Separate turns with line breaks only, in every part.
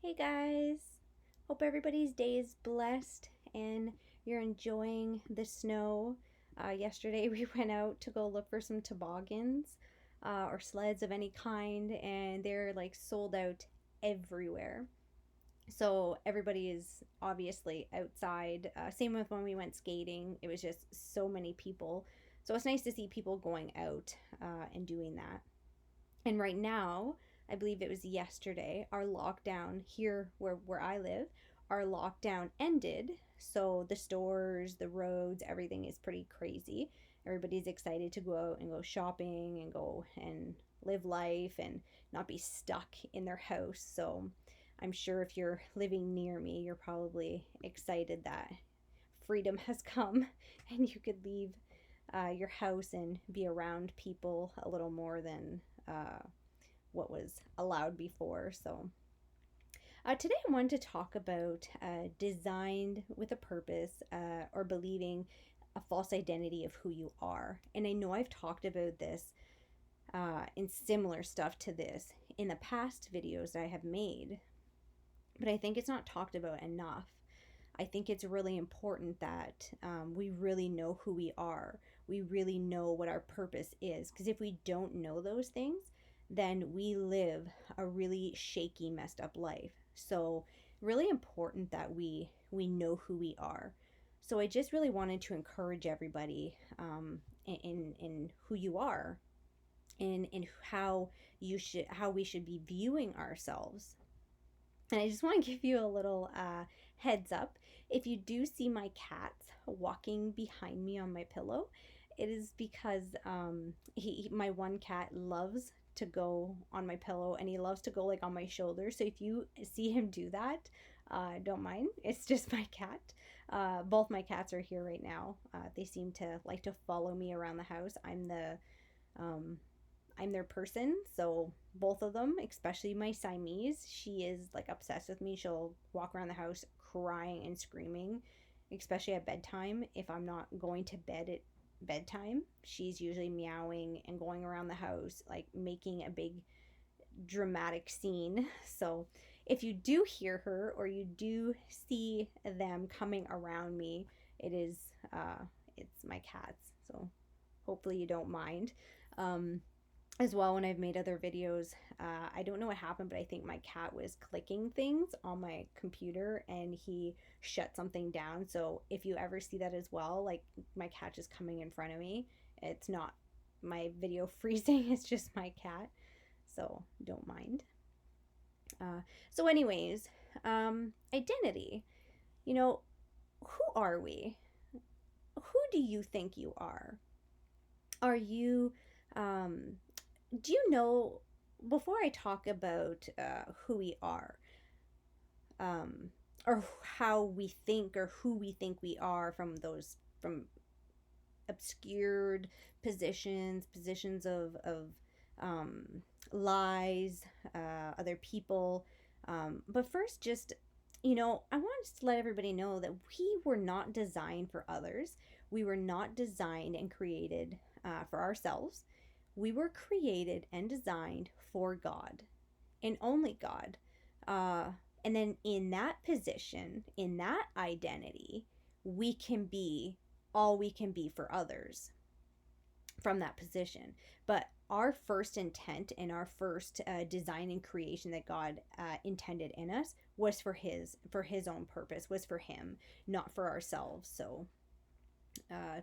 Hey guys! Hope everybody's day is blessed and you're enjoying the snow. Yesterday we went out to go look for some toboggans or sleds of any kind, and they're like sold out everywhere. So everybody is obviously outside. Same with when we went skating, it was just so many people. So it's nice to see people going out and doing that. And right now, I believe it was yesterday, our lockdown here where I live, our lockdown ended. So the stores, the roads, everything is pretty crazy. Everybody's excited to go out and go shopping and go and live life and not be stuck in their house. So I'm sure if you're living near me, you're probably excited that freedom has come and you could leave your house and be around people a little more than what was allowed before. So, today I wanted to talk about designed with a purpose or believing a false identity of who you are. And I know I've talked about this and similar stuff to this in the past videos that I have made, but I think it's not talked about enough. I think it's really important that we really know who we are. We really know what our purpose is. Because if we don't know those things, then we live a really shaky, messed up life. So, really important that we know who we are. So, I just really wanted to encourage everybody in who you are, in how we should be viewing ourselves. And I just want to give you a little heads up. If you do see my cats walking behind me on my pillow, it is because my one cat loves to go on my pillow and he loves to go like on my shoulder. So if you see him do that, don't mind. It's just my cat. Both my cats are here right now. They seem to like to follow me around the house. Um, I'm their person. So both of them, especially my Siamese, she is like obsessed with me. She'll walk around the house crying and screaming, especially at bedtime. If I'm not going to bed at bedtime, she's usually meowing and going around the house, like making a big dramatic scene. So if you do hear her or you do see them coming around me, it's my cats. So hopefully you don't mind. As well, when I've made other videos, I don't know what happened, but I think my cat was clicking things on my computer and he shut something down. So if you ever see that as well, like my cat just coming in front of me, it's not my video freezing, it's just my cat. So don't mind. So, anyways, identity. You know, who are we? Who do you think you are? Are you um, do you know, before I talk about who we are, or how we think or who we think we are from obscured positions of lies, other people. But first, just, I want to let everybody know that we were not designed for others. We were not designed and created for ourselves. We were created and designed for God and only God. Uh, and then in that position, in that identity, we can be all we can be for others from that position. But our first intent and our first design and creation that God intended in us was for his own purpose, was for him, not for ourselves. So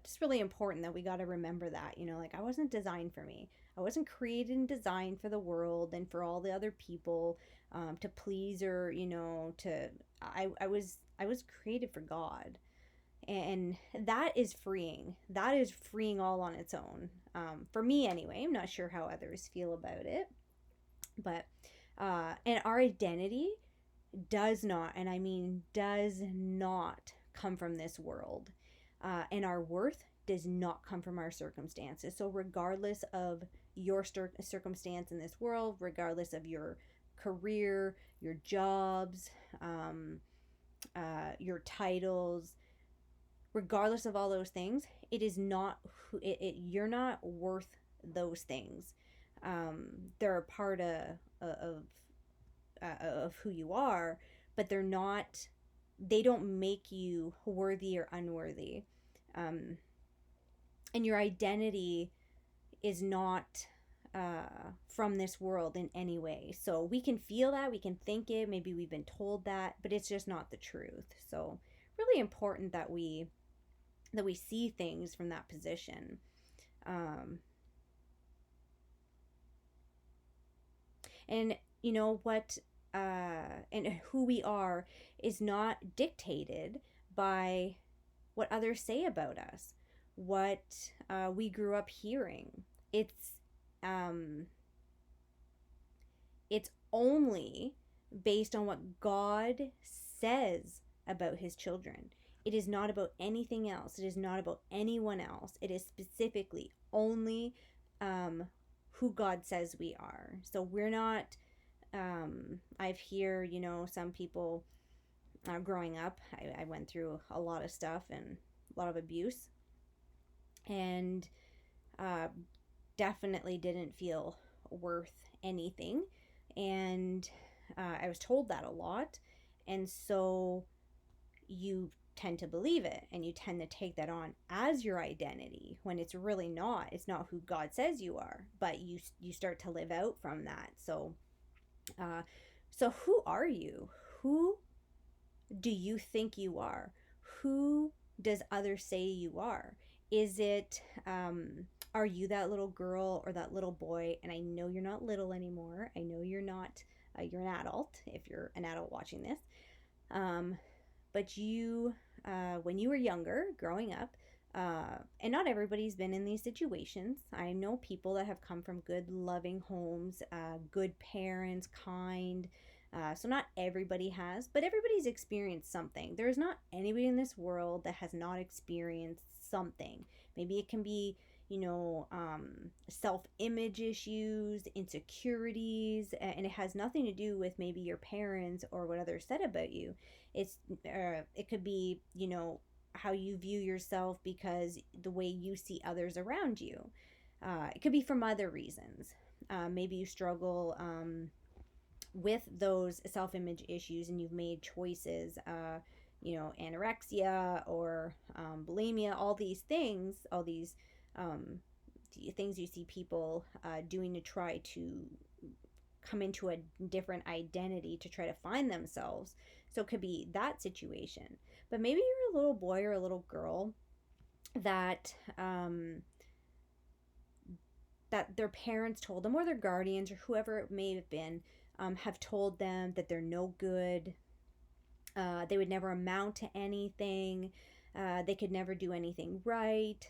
just really important that we got to remember that, like I wasn't designed for me. I wasn't created and designed for the world and for all the other people, to please, or I was created for God. And that is freeing. That is freeing all on its own, for me anyway. I'm not sure how others feel about it, but and our identity does not, and I mean does not, come from this world. And our worth does not come from our circumstances. So, regardless of your circumstance in this world, regardless of your career, your jobs, your titles, regardless of all those things, it is not you're not worth those things. They're a part of of who you are, but they don't make you worthy or unworthy. Um, and your identity is not from this world in any way. So we can feel that, we can think it, maybe we've been told that, but it's just not the truth. So really important that we see things from that position. Um, and you know what, and who we are is not dictated by what others say about us, what we grew up hearing. It's it's only based on what God says about his children. It is not about anything else. It is not about anyone else. It is specifically only who God says we are. So we're not, I've hear, some people growing up, I went through a lot of stuff and a lot of abuse, and uh, definitely didn't feel worth anything. And I was told that a lot. And so you tend to believe it and you tend to take that on as your identity when it's really not. It's not who God says you are, but you start to live out from that. Uh, so who are you? Who do you think you are? Who does others say you are? Is it, are you that little girl or that little boy? And I know you're not little anymore. I know you're not, you're an adult if you're an adult watching this. Um, but when you were younger, growing up, and not everybody's been in these situations. I know people that have come from good, loving homes, good parents, kind. So not everybody has, but everybody's experienced something. There's not anybody in this world that has not experienced something. Maybe it can be, self-image issues, insecurities, and it has nothing to do with maybe your parents or what others said about you. It could be, how you view yourself because the way you see others around you. It could be from other reasons. Maybe you struggle with those self-image issues and you've made choices, anorexia or bulimia, all these um, things you see people doing to try to come into a different identity to try to find themselves. So it could be that situation. But maybe you're a little boy or a little girl that that their parents told them, or their guardians, or whoever it may have been, have told them that they're no good. They would never amount to anything. They could never do anything right.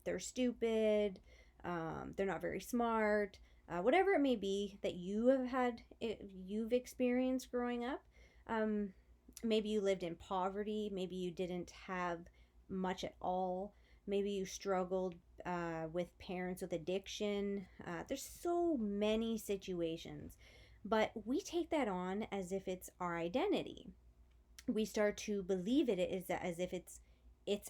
They're stupid. They're not very smart. Whatever it may be that you've experienced growing up. Maybe you lived in poverty. Maybe you didn't have much at all. Maybe you struggled with parents with addiction. There's so many situations, but we take that on as if it's our identity. We start to believe it is as if it's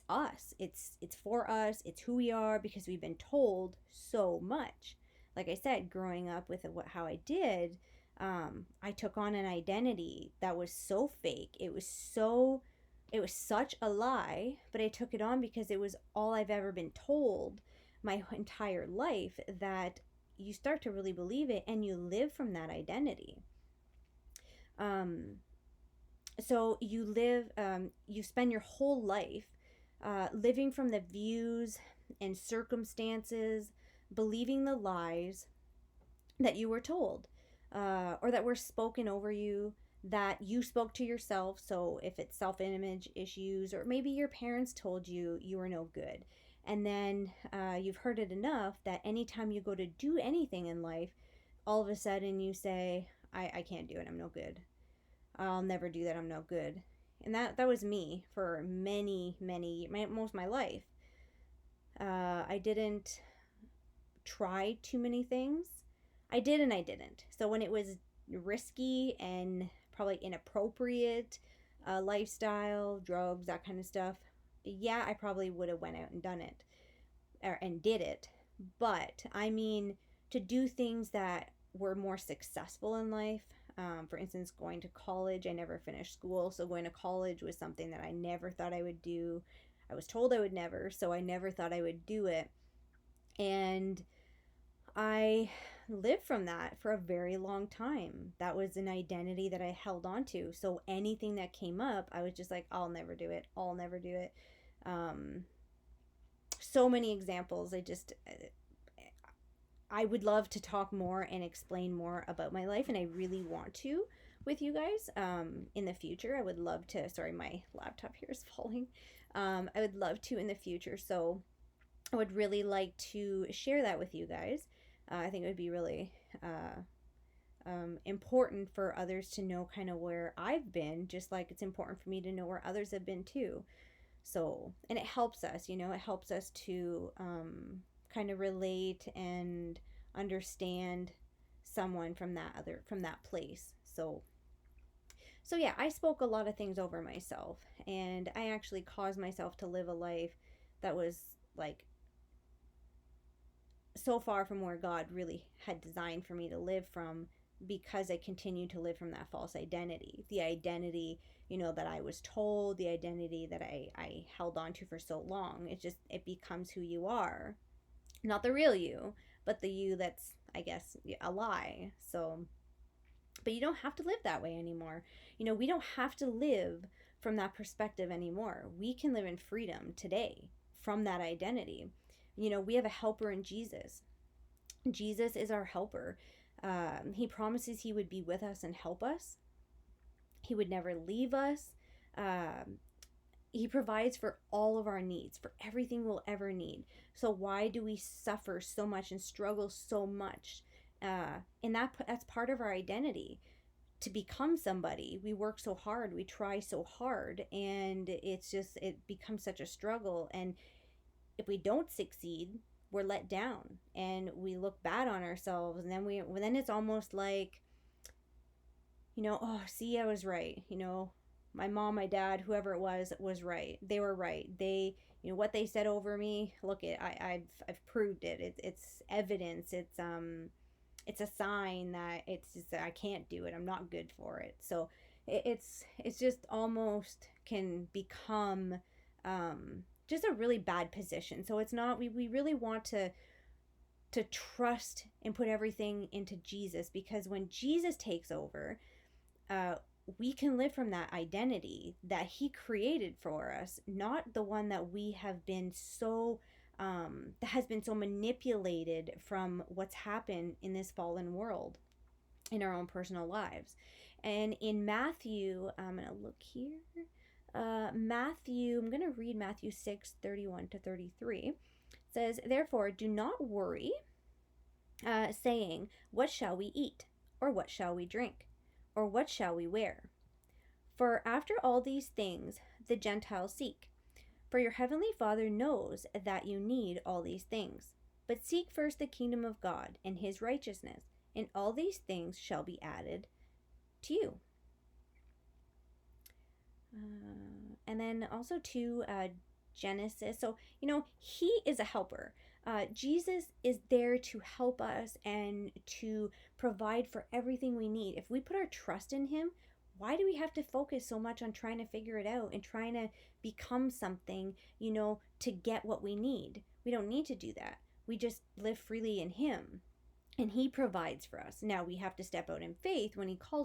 us. It's for us. It's who we are because we've been told so much. Like I said, growing up with how I did, I took on an identity that was so fake. It was such a lie, but I took it on because it was all I've ever been told my entire life, that you start to really believe it and you live from that identity. So you spend your whole life living from the views and circumstances, believing the lies that you were told, or that were spoken over you, that you spoke to yourself. So if it's self-image issues, or maybe your parents told you you were no good, and then you've heard it enough that anytime you go to do anything in life, all of a sudden you say, I can't do it, I'm no good. I'll never do that, I'm no good. And that was me for most of my life. I didn't try too many things. I did and I didn't. So when it was risky and probably inappropriate, lifestyle, drugs, that kind of stuff, yeah, I probably would have went out and done it, and did it. But I mean, to do things that were more successful in life, For instance, going to college, I never finished school. So going to college was something that I never thought I would do. I was told I would never, so I never thought I would do it. And I lived from that for a very long time. That was an identity that I held on to. So anything that came up, I was just like, I'll never do it. I'll never do it. Um, so many examples. I would love to talk more and explain more about my life, and I really want to with you guys in the future. I would love to. Sorry, my laptop here is falling. I would love to in the future. So I would really like to share that with you guys. I think it would be really important for others to know kind of where I've been, just like it's important for me to know where others have been too. So, and it helps us, it helps us to kind of relate and understand someone from that place. So yeah, I spoke a lot of things over myself, and I actually caused myself to live a life that was like so far from where God really had designed for me to live from, because I continued to live from that false identity. The identity, that I was told, the identity that I held on to for so long. It becomes who you are. Not the real you, but the you that's, I guess, a lie. So, but you don't have to live that way anymore. We don't have to live from that perspective anymore. We can live in freedom today from that identity. We have a helper in Jesus. Jesus is our helper. He promises he would be with us and help us. He would never leave us. He provides for all of our needs, for everything we'll ever need. So why do we suffer so much and struggle so much? And that's part of our identity. To become somebody, we work so hard, we try so hard, and it becomes such a struggle. And if we don't succeed, we're let down and we look bad on ourselves, and then it's almost like, oh, see, I was right. My mom, my dad, whoever it was right. They were right. They, what they said over me, look, I've proved it. It's evidence. It's a sign that it's just that I can't do it. I'm not good for it. So it's just almost can become just a really bad position. So it's not, we really want to trust and put everything into Jesus, because when Jesus takes over, we can live from that identity that he created for us, not the one that we have been so that has been so manipulated from what's happened in this fallen world in our own personal lives. And in Matthew, I'm going to look here. I'm going to read Matthew 6:31-33. It says, "Therefore, do not worry, saying, what shall we eat? Or what shall we drink? Or what shall we wear? For after all these things the Gentiles seek. For your heavenly Father knows that you need all these things. But seek first the kingdom of God and his righteousness, and all these things shall be added to you." And then also to Genesis. So, he is a helper. Jesus is there to help us and to provide for everything we need. If we put our trust in him, why do we have to focus so much on trying to figure it out and trying to become something, to get what we need? We don't need to do that. We just live freely in him, and he provides for us. Now we have to step out in faith when he calls